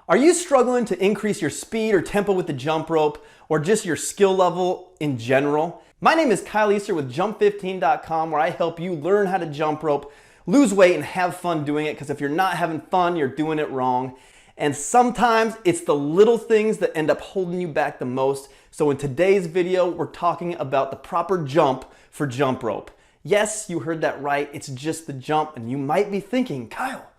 Are you struggling to increase your speed or tempo with the jump rope, or just your skill level in general? My name is Kyle Easter with Jump15.com, where I help you learn how to jump rope, lose weight, and have fun doing it, because if you're not having fun, you're doing it wrong. And sometimes it's the little things that end up holding you back the most. So in today's video, we're talking about the proper jump for jump rope. Yes, you heard that right. It's just the jump. And you might be thinking, Kyle,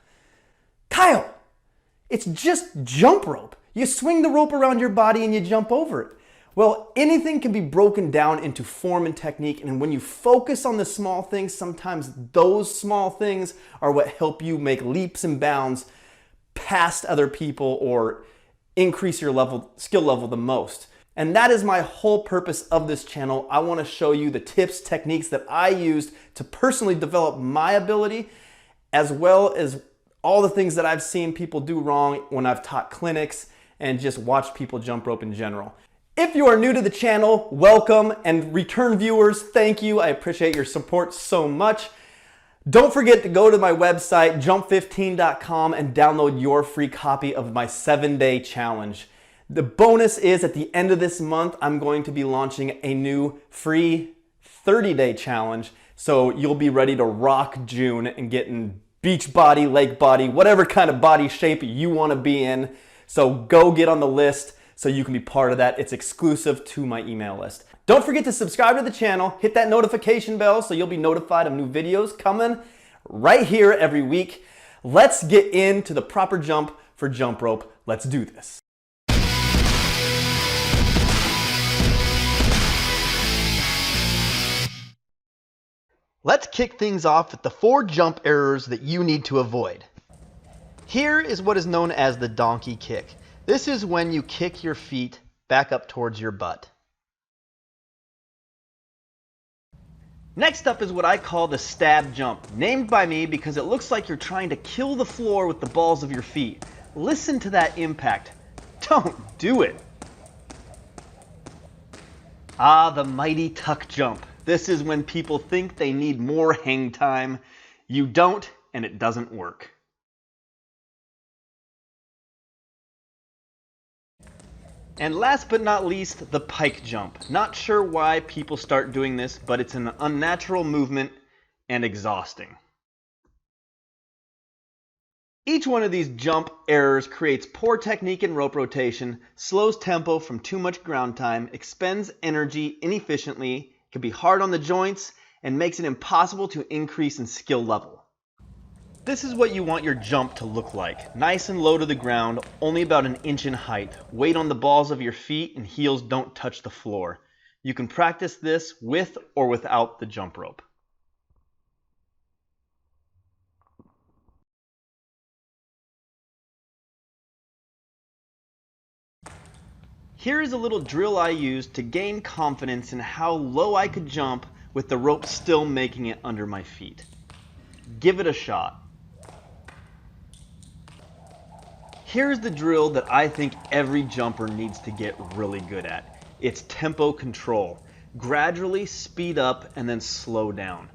it's just jump rope. You swing the rope around your body and you jump over it. Well, anything can be broken down into form and technique. And when you focus on the small things, sometimes those small things are what help you make leaps and bounds past other people or increase your skill level the most. And that is my whole purpose of this channel. I want to show you the tips, techniques that I used to personally develop my ability, as well as all the things that I've seen people do wrong when I've taught clinics and just watched people jump rope in general. If you are new to the channel, welcome, and return viewers, thank you. I appreciate your support so much. Don't forget to go to my website, Jump15.com, and download your free copy of my 7-day challenge. The bonus is at the end of this month, I'm going to be launching a new free 30-day challenge. So you'll be ready to rock June and get in beach body, lake body, whatever kind of body shape you want to be in. So go get on the list so you can be part of that. It's exclusive to my email list. Don't forget to subscribe to the channel, hit that notification bell so you'll be notified of new videos coming right here every week. Let's get into the proper jump for jump rope. Let's do this. Let's kick things off with the 4 jump errors that you need to avoid. Here is what is known as the donkey kick. This is when you kick your feet back up towards your butt. Next up is what I call the stab jump, named by me because it looks like you're trying to kill the floor with the balls of your feet. Listen to that impact. Don't do it. Ah, the mighty tuck jump. This is when people think they need more hang time. You don't, and it doesn't work. And last but not least, the pike jump. Not sure why people start doing this, but it's an unnatural movement and exhausting. Each one of these jump errors creates poor technique in rope rotation, slows tempo from too much ground time, expends energy inefficiently, can be hard on the joints, and makes it impossible to increase in skill level. This is what you want your jump to look like. Nice and low to the ground, only about an inch in height. Weight on the balls of your feet and heels don't touch the floor. You can practice this with or without the jump rope. Here is a little drill I used to gain confidence in how low I could jump with the rope still making it under my feet. Give it a shot. Here's the drill that I think every jumper needs to get really good at. It's tempo control. Gradually speed up and then slow down.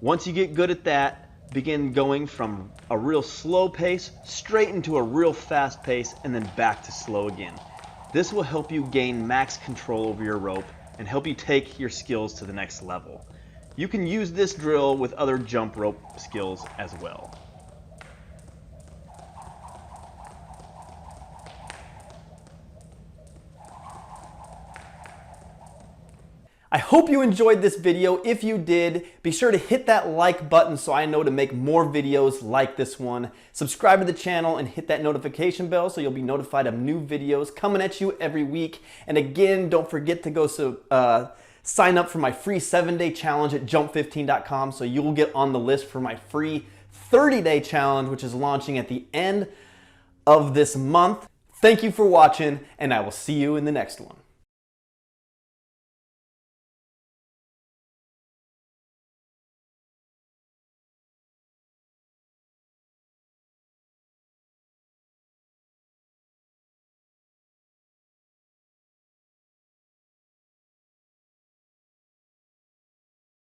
Once you get good at that, begin going from a real slow pace straight into a real fast pace and then back to slow again. This will help you gain max control over your rope and help you take your skills to the next level. You can use this drill with other jump rope skills as well. I hope you enjoyed this video. If you did, be sure to hit that like button so I know to make more videos like this one. Subscribe to the channel and hit that notification bell so you'll be notified of new videos coming at you every week. And again, don't forget to go sign up for my free 7-day challenge at Jump15.com so you'll get on the list for my free 30-day challenge, which is launching at the end of this month. Thank you for watching, and I will see you in the next one.